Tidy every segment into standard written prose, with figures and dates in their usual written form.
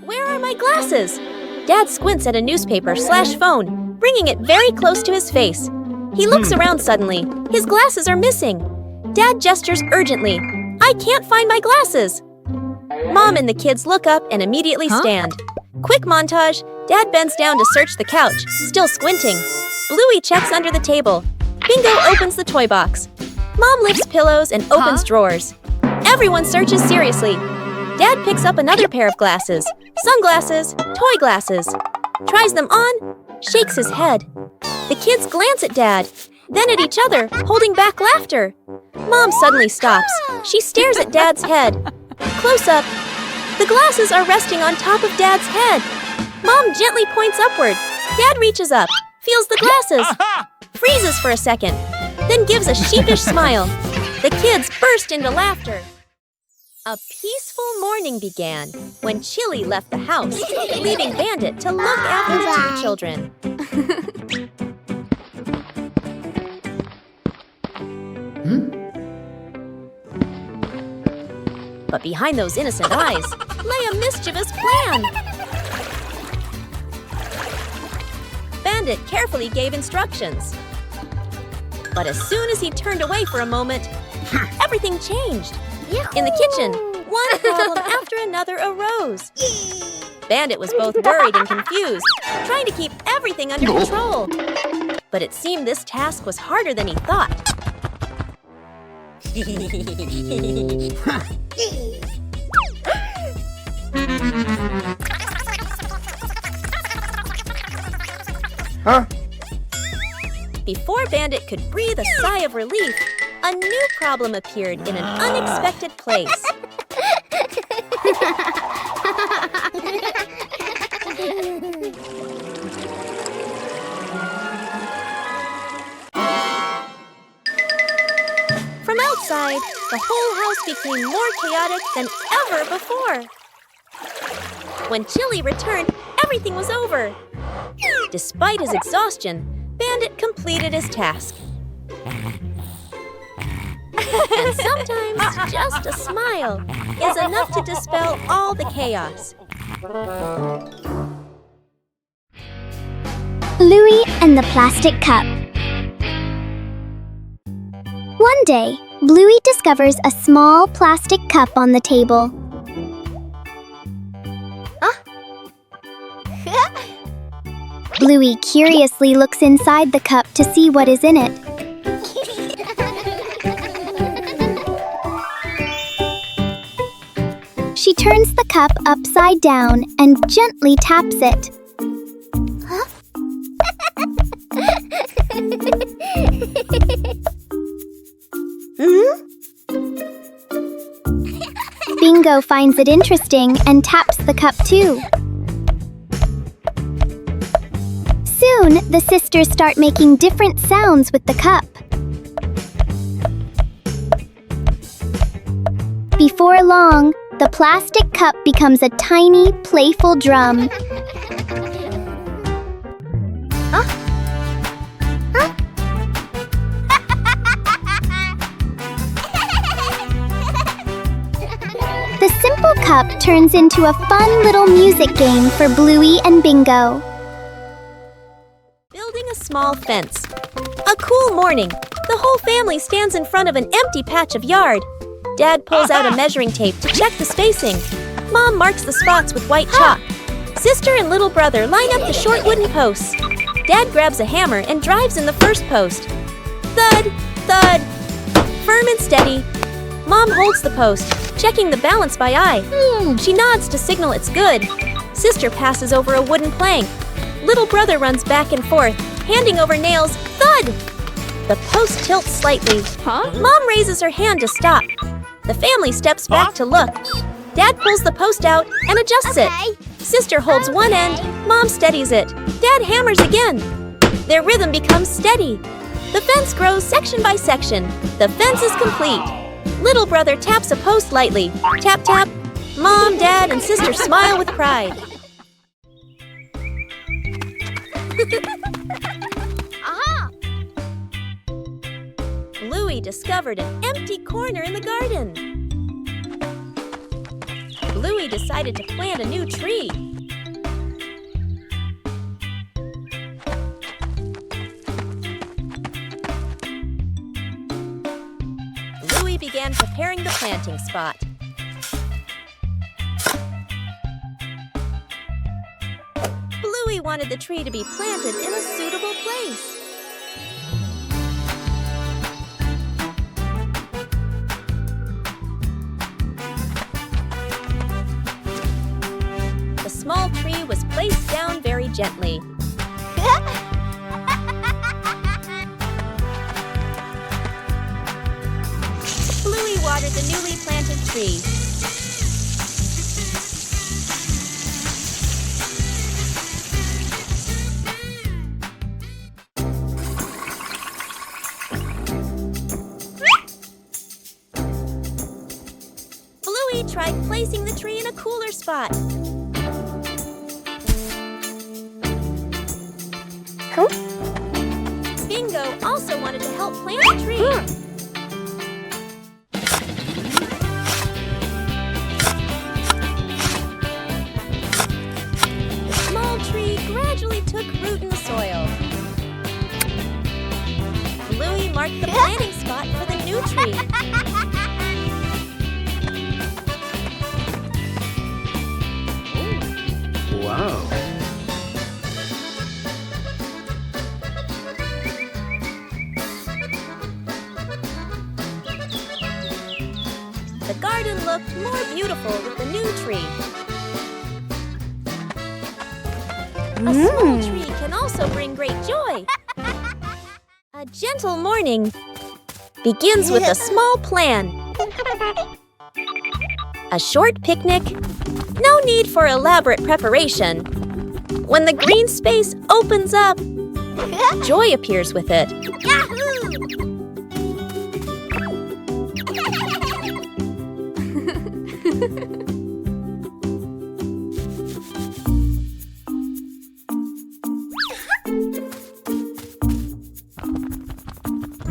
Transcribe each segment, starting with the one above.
Where are my glasses? Dad squints at a newspaper/phone, bringing it very close to his face. He looks around suddenly. His glasses are missing. Dad gestures urgently. I can't find my glasses. Mom and the kids look up and immediately stand. Quick montage. Dad bends down to search the couch, still squinting. Bluey checks under the table. Bingo opens the toy box. Mom lifts pillows and opens drawers. Everyone searches seriously. Dad picks up another pair of glasses. Sunglasses, toy glasses. Tries them on, shakes his head. The kids glance at Dad, then at each other, holding back laughter. Mom suddenly stops. She stares at Dad's head. Close up. The glasses are resting on top of Dad's head. Mom gently points upward. Dad reaches up, feels the glasses, freezes for a second, then gives a sheepish smile. The kids burst into laughter. A peaceful morning began when Chili left the house, leaving Bandit to look after the two children. But behind those innocent eyes lay a mischievous plan. Bandit carefully gave instructions. But as soon as he turned away for a moment, everything changed. In the kitchen, one problem after another arose. Bandit was both worried and confused, trying to keep everything under control. But it seemed this task was harder than he thought. Before Bandit could breathe a sigh of relief, a new problem appeared in an unexpected place. From outside, the whole house became more chaotic than ever before. When Chili returned, everything was over. Despite his exhaustion, Bandit completed his task. And sometimes just a smile is enough to dispel all the chaos. Bluey and the Plastic Cup. One day, Bluey discovers a small plastic cup on the table. Bluey curiously looks inside the cup to see what is in it. She turns the cup upside down and gently taps it. Bingo finds it interesting and taps the cup too. Soon, the sisters start making different sounds with the cup. Before long, the plastic cup becomes a tiny, playful drum. The simple cup turns into a fun little music game for Bluey and Bingo. Building a small fence. A cool morning. The whole family stands in front of an empty patch of yard. Dad pulls out a measuring tape to check the spacing. Mom marks the spots with white chalk. Sister and little brother line up the short wooden posts. Dad grabs a hammer and drives in the first post. Thud, thud. Firm and steady. Mom holds the post, checking the balance by eye. She nods to signal it's good. Sister passes over a wooden plank. Little brother runs back and forth, handing over nails. Thud! The post tilts slightly. Mom raises her hand to stop. The family steps back to look. Dad pulls the post out and adjusts it. Sister holds one end. Mom steadies it. Dad hammers again. Their rhythm becomes steady. The fence grows section by section. The fence is complete. Little brother taps a post lightly. Tap, tap. Mom, Dad, and Sister smile with pride. Bluey discovered an empty corner in the garden. Bluey decided to plant a new tree. Bluey began preparing the planting spot. Bluey wanted the tree to be planted in a suitable place. The small tree was placed down very gently. Bluey watered the newly planted tree. Bluey tried placing the tree in a cooler spot. Bingo also wanted to help plant the tree. The small tree gradually took root in the soil. Bluey marked the planting spot for the new tree. Wow. The garden looked more beautiful with the new tree. A small tree can also bring great joy. A gentle morning begins with a small plan. A short picnic, no need for elaborate preparation. When the green space opens up, joy appears with it.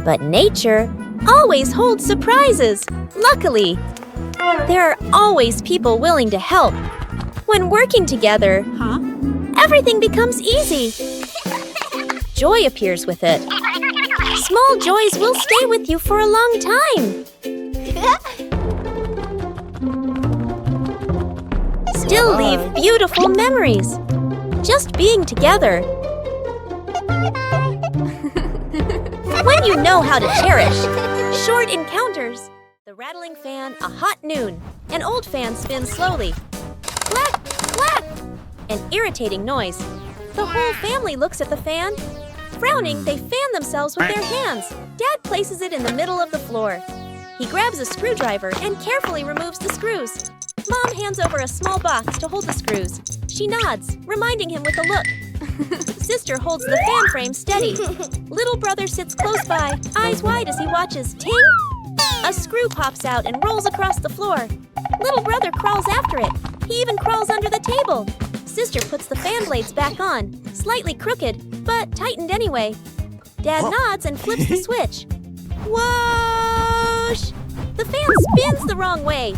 But nature always holds surprises, luckily. There are always people willing to help. When working together, everything becomes easy. Joy appears with it. Small joys will stay with you for a long time. Still leave beautiful memories. Just being together. When you know how to cherish short encounters. The rattling fan, a hot noon. An old fan spins slowly. Clack, clack! An irritating noise. The whole family looks at the fan. Frowning, they fan themselves with their hands. Dad places it in the middle of the floor. He grabs a screwdriver and carefully removes the screws. Mom hands over a small box to hold the screws. She nods, reminding him with a look. Sister holds the fan frame steady. Little brother sits close by, eyes wide as he watches. Ting! A screw pops out and rolls across the floor. Little brother crawls after it. He even crawls under the table. Sister puts the fan blades back on, slightly crooked, but tightened anyway. Dad nods and flips the switch. Whoosh! The fan spins the wrong way.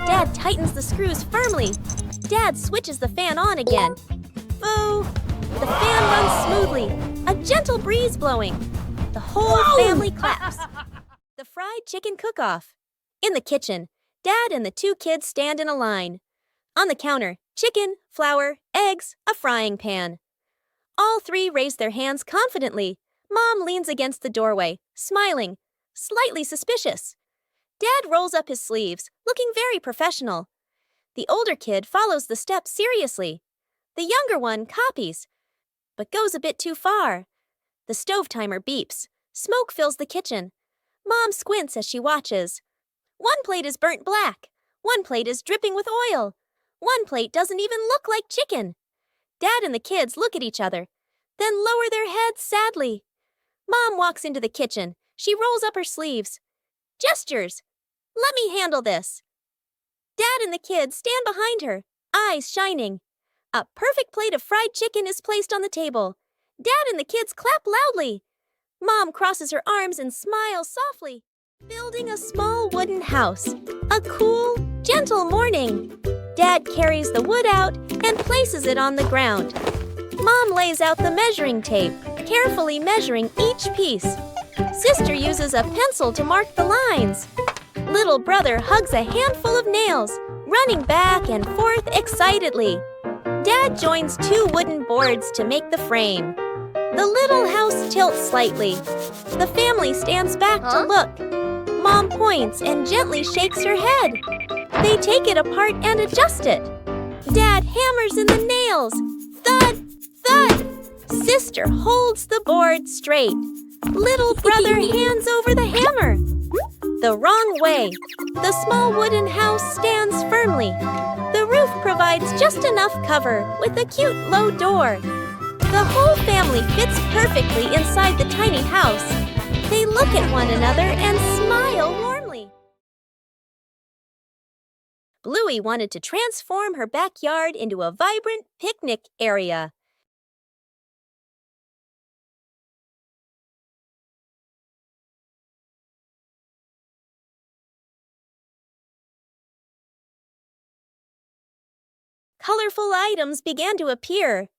Dad tightens the screws firmly. Dad switches the fan on again. Boo! The fan runs smoothly, a gentle breeze blowing. The whole family claps. The fried chicken cook-off. In the kitchen, Dad and the two kids stand in a line. On the counter, chicken, flour, eggs, a frying pan. All three raise their hands confidently. Mom leans against the doorway, smiling, slightly suspicious. Dad rolls up his sleeves, looking very professional. The older kid follows the steps seriously. The younger one copies, but goes a bit too far. The stove timer beeps. Smoke fills the kitchen. Mom squints as she watches. One plate is burnt black. One plate is dripping with oil. One plate doesn't even look like chicken. Dad and the kids look at each other, then lower their heads sadly. Mom walks into the kitchen. She rolls up her sleeves. Gestures. Let me handle this. Dad and the kids stand behind her, eyes shining. A perfect plate of fried chicken is placed on the table. Dad and the kids clap loudly. Mom crosses her arms and smiles softly. Building a small wooden house. A cool, gentle morning. Dad carries the wood out and places it on the ground. Mom lays out the measuring tape, carefully measuring each piece. Sister uses a pencil to mark the lines. Little brother hugs a handful of nails, running back and forth excitedly. Dad joins 2 wooden boards to make the frame. The little house tilts slightly. The family stands back to look. Mom points and gently shakes her head. They take it apart and adjust it. Dad hammers in the nails. Thud, thud. Sister holds the board straight. Little brother hands over the hammer. The wrong way. The small wooden house stands firmly. The roof provides just enough cover with a cute low door. The whole family fits perfectly inside the tiny house. They look at one another and smile warmly. Bluey wanted to transform her backyard into a vibrant picnic area. Colorful items began to appear.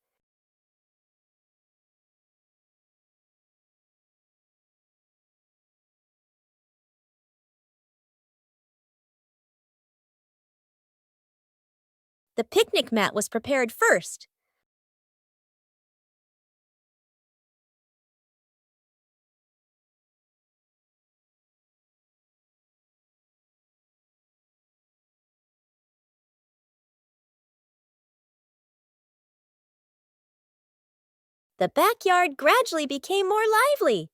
The picnic mat was prepared first. The backyard gradually became more lively.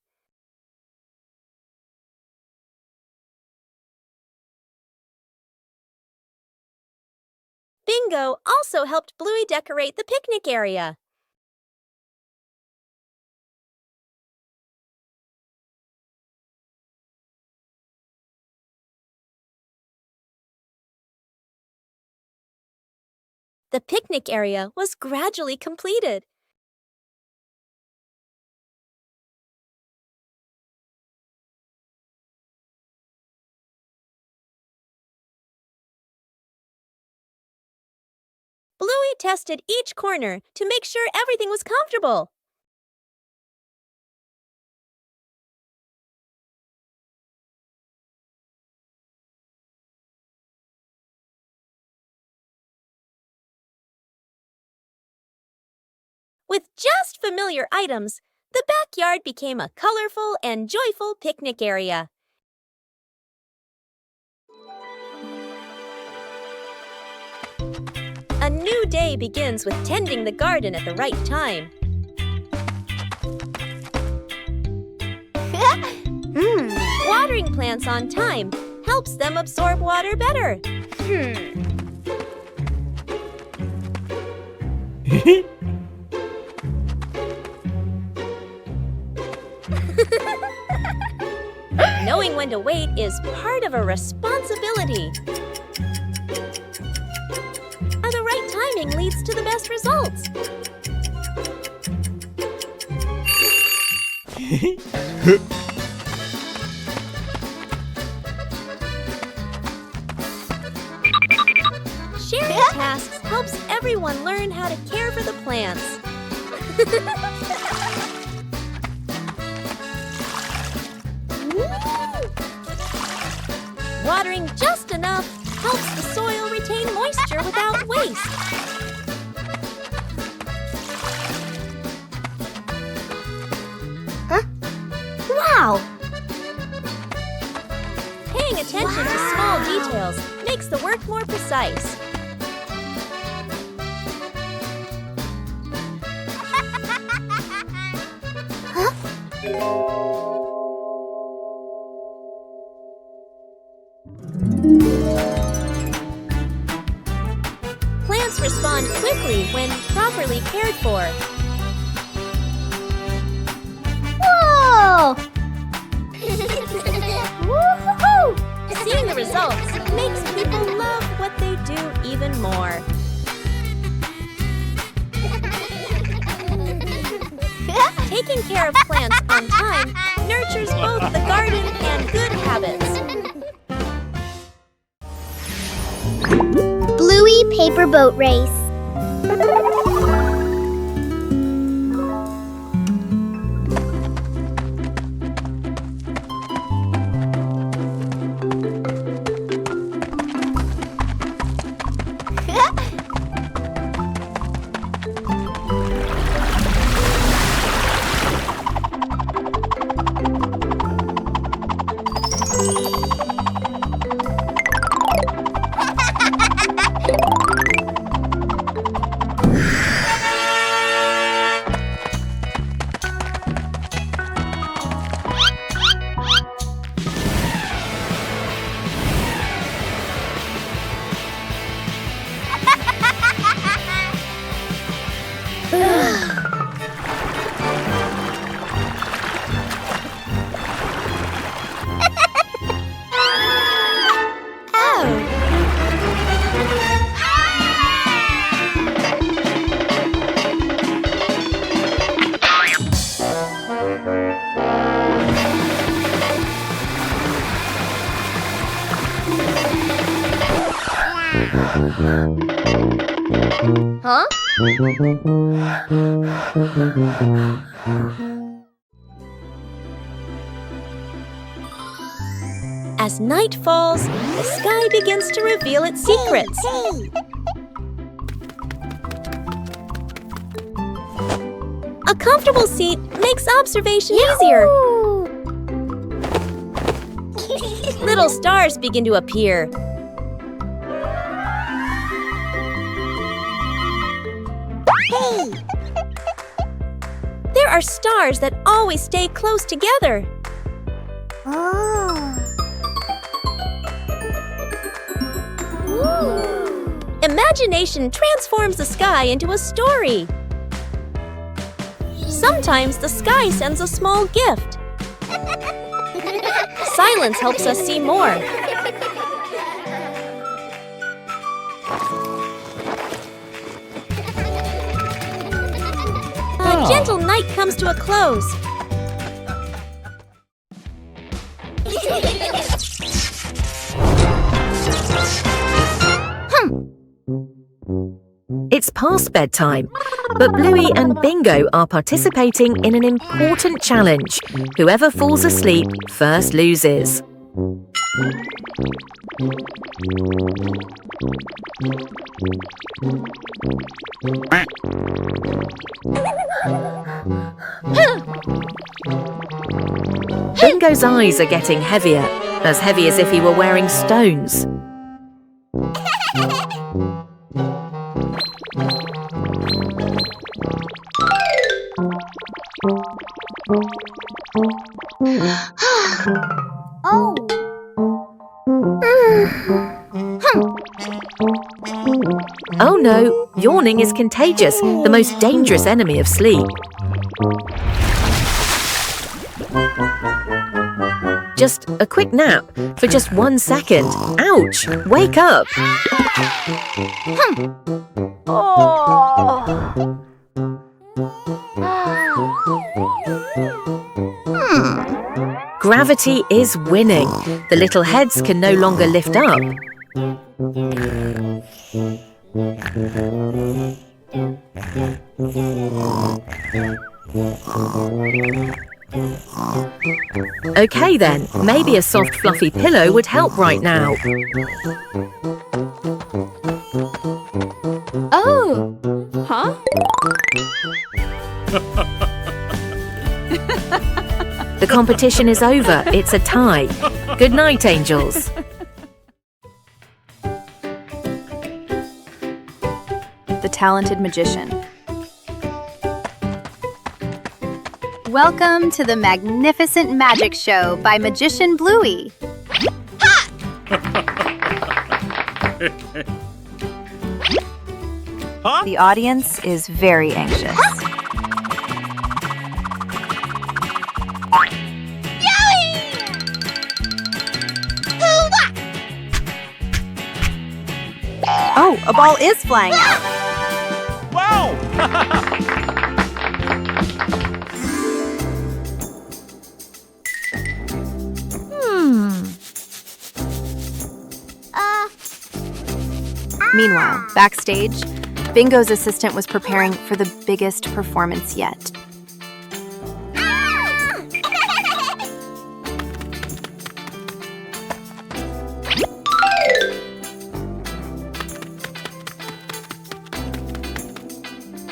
Bingo also helped Bluey decorate the picnic area. The picnic area was gradually completed. Bluey tested each corner to make sure everything was comfortable. With just familiar items, the backyard became a colorful and joyful picnic area. A new day begins with tending the garden at the right time. Watering plants on time helps them absorb water better. Knowing when to wait is part of a responsibility. The right timing leads to the best results. Sharing tasks helps everyone learn how to care for the plants. Watering just enough helps the soil retain moisture without waste. Wow! Paying attention to small details makes the work more precise. Plants respond quickly when properly cared for. Whoa! Woo-hoo-hoo! Seeing the results makes people love what they do even more. Taking care of plants on time nurtures both the garden and good habits. Bluey paper boat race. Huh? As night falls, the sky begins to reveal its secrets. A comfortable seat makes observation easier. Little stars begin to appear. There are stars that always stay close together. Imagination transforms the sky into a story. Sometimes the sky sends a small gift. Silence helps us see more. A gentle night comes to a close. It's past bedtime, but Bluey and Bingo are participating in an important challenge. Whoever falls asleep first loses. Bingo's eyes are getting heavier, as heavy as if he were wearing stones. Oh no, yawning is contagious, the most dangerous enemy of sleep. Just a quick nap for just 1 second. Ouch! Wake up! Gravity is winning. The little heads can no longer lift up. Okay then, maybe a soft fluffy pillow would help right now. Oh! Huh? The competition is over. It's a tie. Good night, angels. The Talented Magician. Welcome to the magnificent magic show by Magician Bluey. The audience is very anxious. Oh, a ball is flying out. Wow! Meanwhile, backstage, Bingo's assistant was preparing for the biggest performance yet.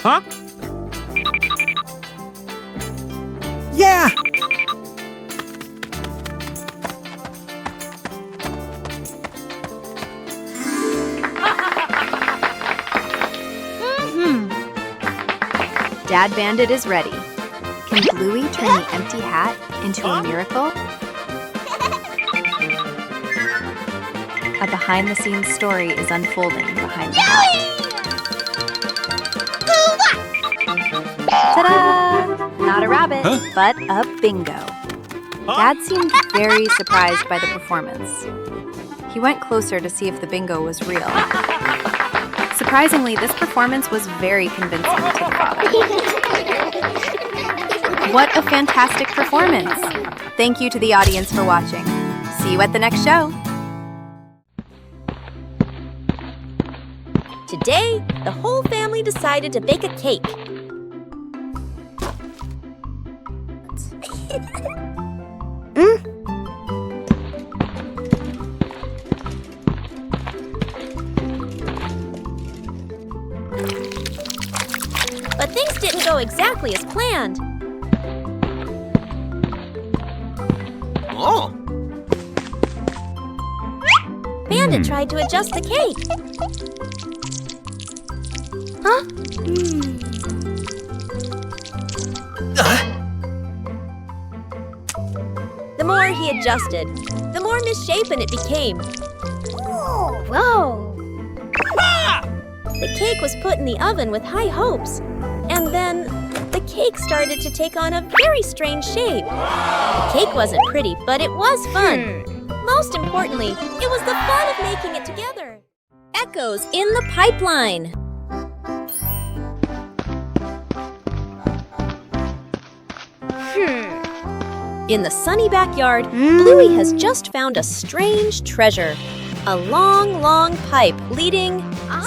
Huh? Yeah! Dad Bandit is ready. Can Bluey turn the empty hat into a miracle? A behind-the-scenes story is unfolding behind the hat. Ta-da! Not a rabbit, but a bingo. Dad seemed very surprised by the performance. He went closer to see if the bingo was real. Surprisingly, this performance was very convincing to the father. What a fantastic performance! Thank you to the audience for watching. See you at the next show. Today, the whole family decided to bake a cake. But things didn't go exactly as planned. Oh! Bandit tried to adjust the cake. Huh? The more he adjusted, the more misshapen it became. Whoa! The cake was put in the oven with high hopes, and then the cake started to take on a very strange shape. The cake wasn't pretty, but it was fun. Most importantly, it was the fun of making it together. Echoes in the pipeline. In the sunny backyard, Bluey has just found a strange treasure. A long, long pipe leading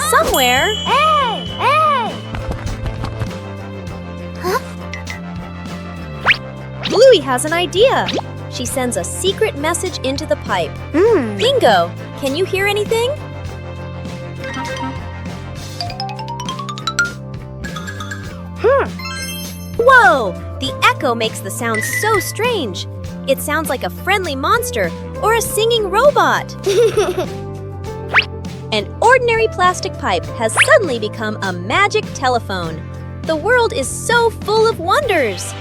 somewhere. Hey! Hey! Bluey has an idea. She sends a secret message into the pipe. Bingo, can you hear anything? Whoa! The echo makes the sound so strange. It sounds like a friendly monster or a singing robot. An ordinary plastic pipe has suddenly become a magic telephone. The world is so full of wonders.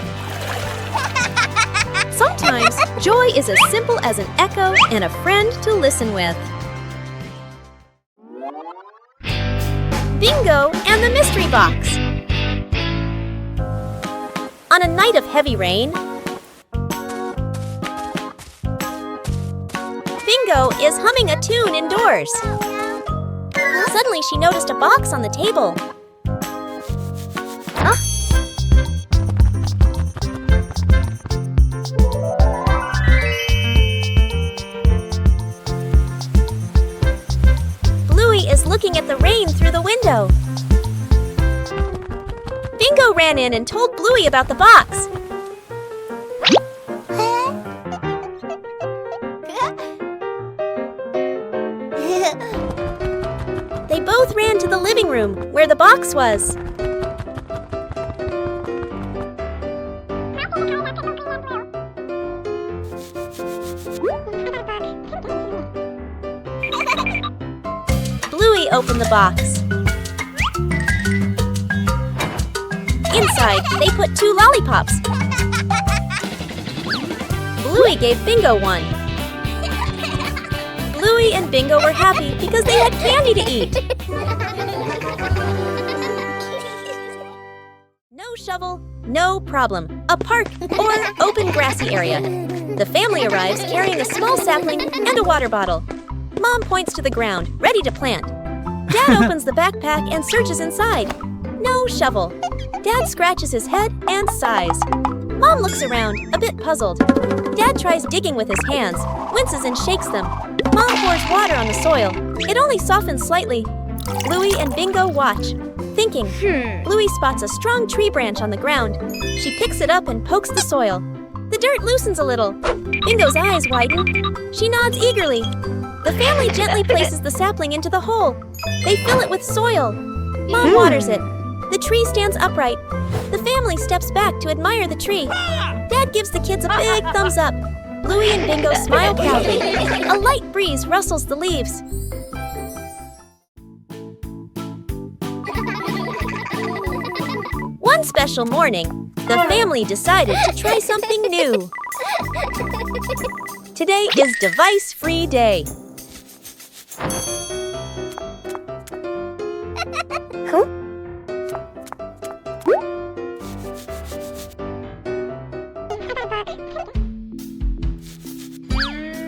Sometimes, joy is as simple as an echo and a friend to listen with. Bingo and the Mystery Box. On a night of heavy rain, Bingo is humming a tune indoors. Suddenly, she noticed a box on the table. Bluey is looking at the rain through the window. Bingo ran in and told Bluey about the box. They both ran to the living room where the box was. Bluey opened the box. Inside, they put 2 lollipops. Bluey gave Bingo one. Bluey and Bingo were happy because they had candy to eat. No shovel, no problem. A park or open grassy area. The family arrives carrying a small sapling and a water bottle. Mom points to the ground, ready to plant. Dad opens the backpack and searches inside. No shovel. Dad scratches his head and sighs. Mom looks around, a bit puzzled. Dad tries digging with his hands, winces and shakes them. Mom pours water on the soil. It only softens slightly. Bluey and Bingo watch, thinking. Bluey spots a strong tree branch on the ground. She picks it up and pokes the soil. The dirt loosens a little. Bingo's eyes widen. She nods eagerly. The family gently places the sapling into the hole. They fill it with soil. Mom waters it. The tree stands upright. The family steps back to admire the tree. Dad gives the kids a big thumbs up. Bluey and Bingo smile proudly. A light breeze rustles the leaves. One special morning, the family decided to try something new. Today is device-free day.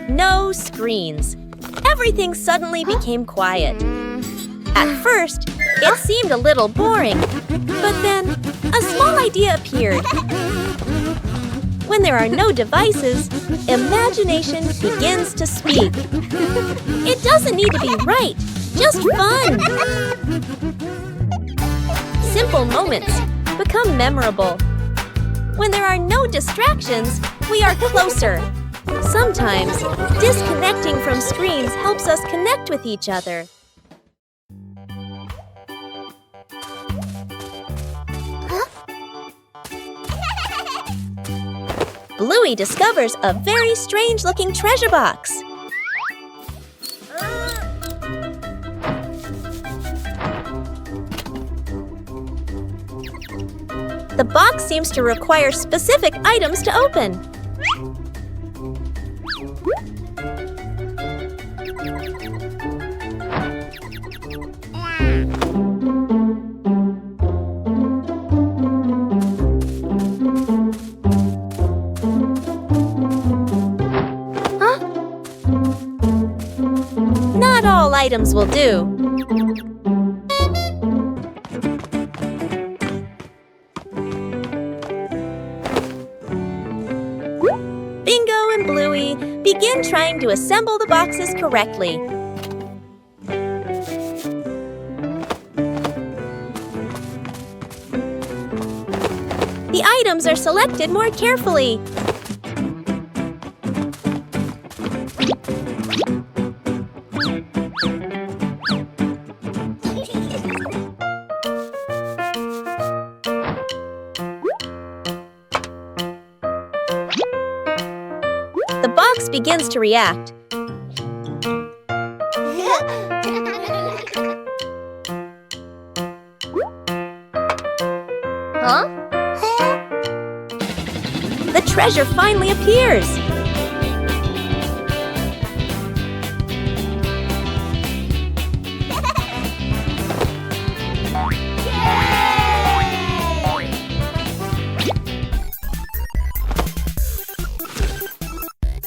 No screens. Everything suddenly became quiet. At first, it seemed a little boring, but then a small idea appeared. When there are no devices, imagination begins to speak. It doesn't need to be right, just fun. Simple moments become memorable. When there are no distractions, we are closer. Sometimes, disconnecting from screens helps us connect with each other. Bluey discovers a very strange-looking treasure box. The box seems to require specific items to open. Not all items will do. Bingo and Bluey begin trying to assemble the boxes correctly. The items are selected more carefully. The box begins to react. The treasure finally appears.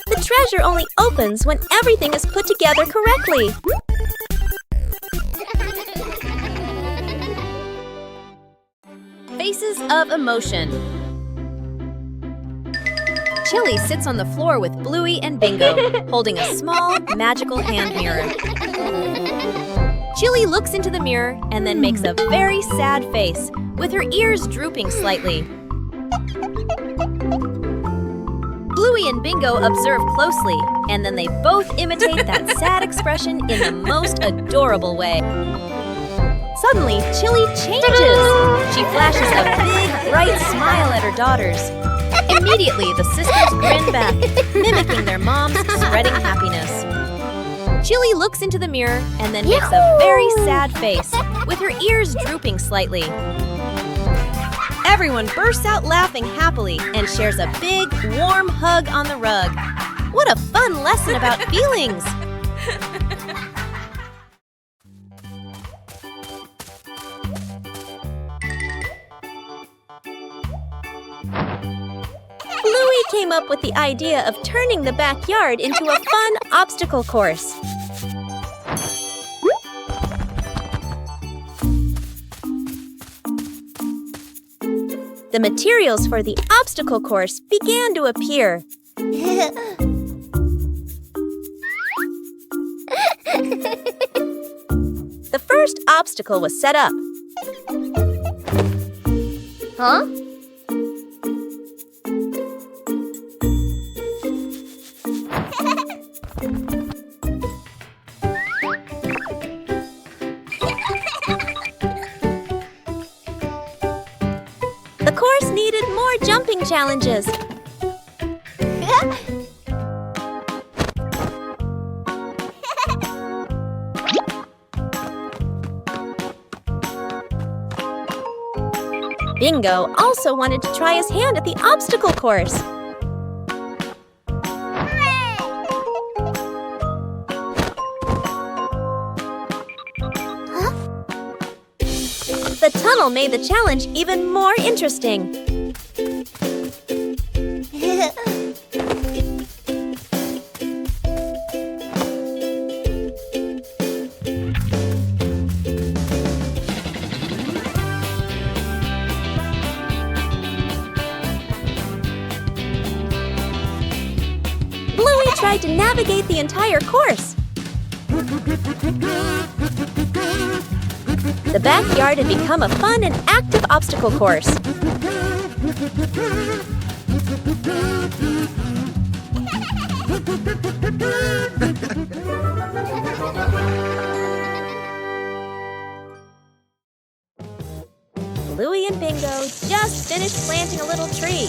The treasure only opens when everything is put together correctly. Faces of emotion. Chili sits on the floor with Bluey and Bingo, holding a small, magical hand mirror. Chili looks into the mirror and then makes a very sad face, with her ears drooping slightly. Bluey and Bingo observe closely, and then they both imitate that sad expression in the most adorable way. Suddenly, Chili changes. She flashes a big, bright smile at her daughters. Immediately, the sisters grin back, mimicking their mom's spreading happiness. Chili looks into the mirror and then makes a very sad face, with her ears drooping slightly. Everyone bursts out laughing happily and shares a big, warm hug on the rug. What a fun lesson about feelings! Bluey came up with the idea of turning the backyard into a fun obstacle course. The materials for the obstacle course began to appear. The first first obstacle was set up. Huh? The course needed more jumping challenges. Bingo also wanted to try his hand at the obstacle course. The tunnel made the challenge even more interesting. Bluey tried to navigate the entire course. The backyard had become a fun and active obstacle course. Bluey and Bingo just finished planting a little tree.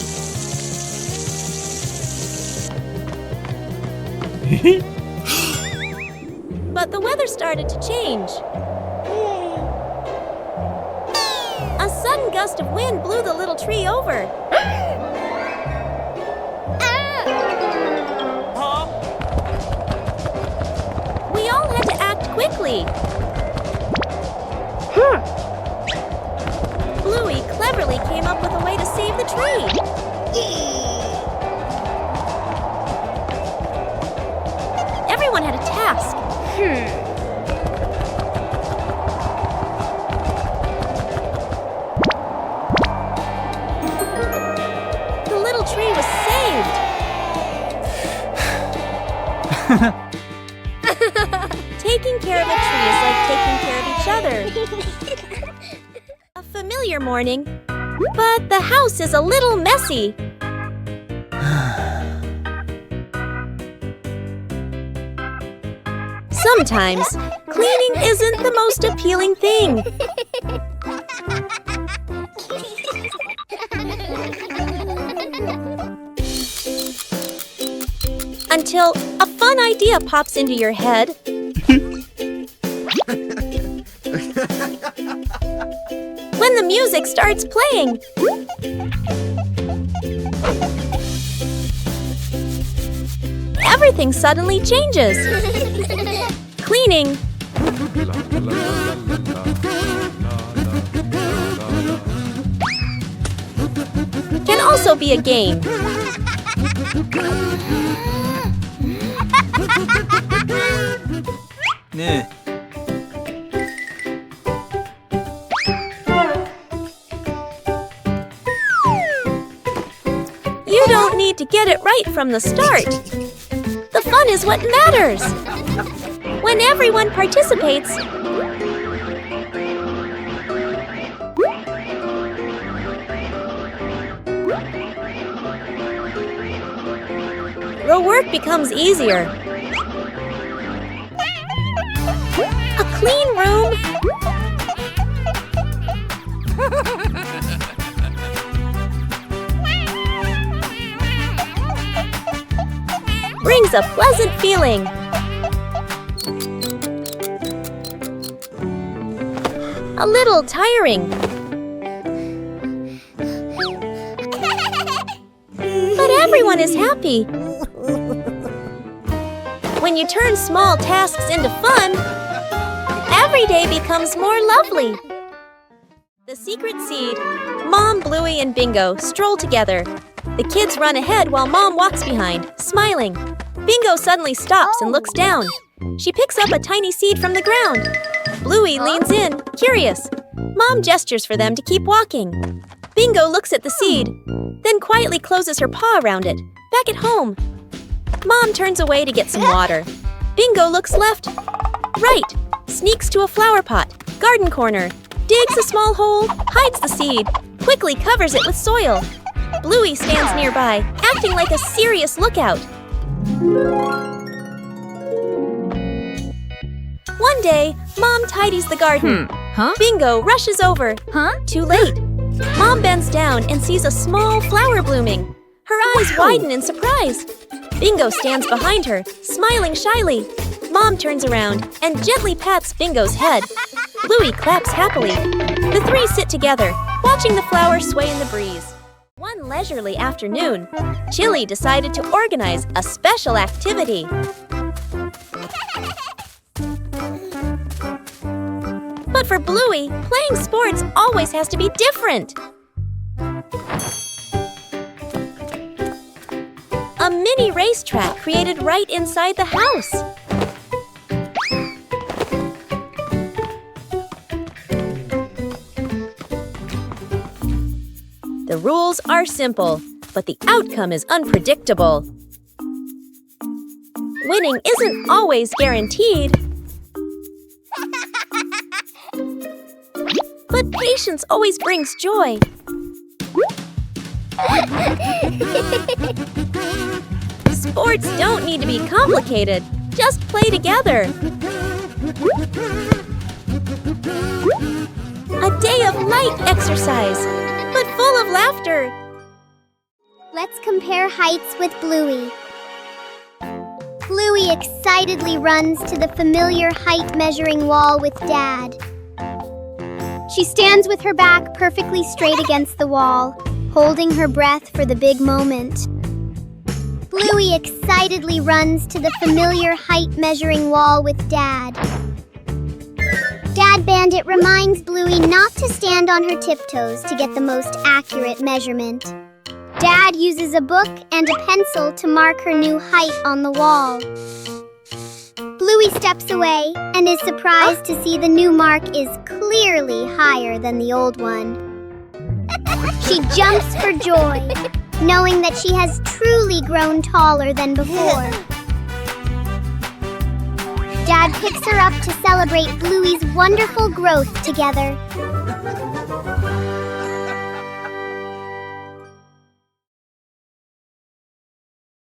But the weather started to change. A sudden gust of wind blew the little tree over. We all had to act quickly. Bluey cleverly came up with a way to save the tree. Everyone had a task. The little tree was saved. Taking care of a tree is like taking care of each other. A familiar morning, but the house is a little messy. Sometimes, cleaning isn't the most appealing thing. Until a fun idea pops into your head. When the music starts playing. Everything suddenly changes. Cleaning can also be a game. 네. You don't need to get it right from the start. The fun is what matters. When everyone participates, the work becomes easier. A clean room brings a pleasant feeling. A little tiring. But everyone is happy. When you turn small tasks into fun, every day becomes more lovely. The secret seed, Mom, Bluey, and Bingo stroll together. The kids run ahead while Mom walks behind, smiling. Bingo suddenly stops and looks down. She picks up a tiny seed from the ground. Bluey leans in, curious. Mom gestures for them to keep walking. Bingo looks at the seed, then quietly closes her paw around it. Back at home, Mom turns away to get some water. Bingo looks left, right, sneaks to a flower pot, garden corner, digs a small hole, hides the seed, quickly covers it with soil. Bluey stands nearby, acting like a serious lookout. One day, Mom tidies the garden. Bingo rushes over. Too late. Mom bends down and sees a small flower blooming. Her eyes widen in surprise. Bingo stands behind her, smiling shyly. Mom turns around and gently pats Bingo's head. Bluey claps happily. The three sit together, watching the flower sway in the breeze. One leisurely afternoon, Chili decided to organize a special activity. But for Bluey, playing sports always has to be different. A mini racetrack created right inside the house. The rules are simple, but the outcome is unpredictable. Winning isn't always guaranteed. But patience always brings joy. Sports don't need to be complicated. Just play together. A day of light exercise, but full of laughter. Let's compare heights with Bluey. Bluey excitedly runs to the familiar height measuring wall with Dad. She stands with her back perfectly straight against the wall, holding her breath for the big moment. Bluey excitedly runs to the familiar height measuring wall with Dad. Dad Bandit reminds Bluey not to stand on her tiptoes to get the most accurate measurement. Dad uses a book and a pencil to mark her new height on the wall. Bluey steps away and is surprised to see the new mark is clearly higher than the old one. She jumps for joy, knowing that she has truly grown taller than before. Dad picks her up to celebrate Bluey's wonderful growth together.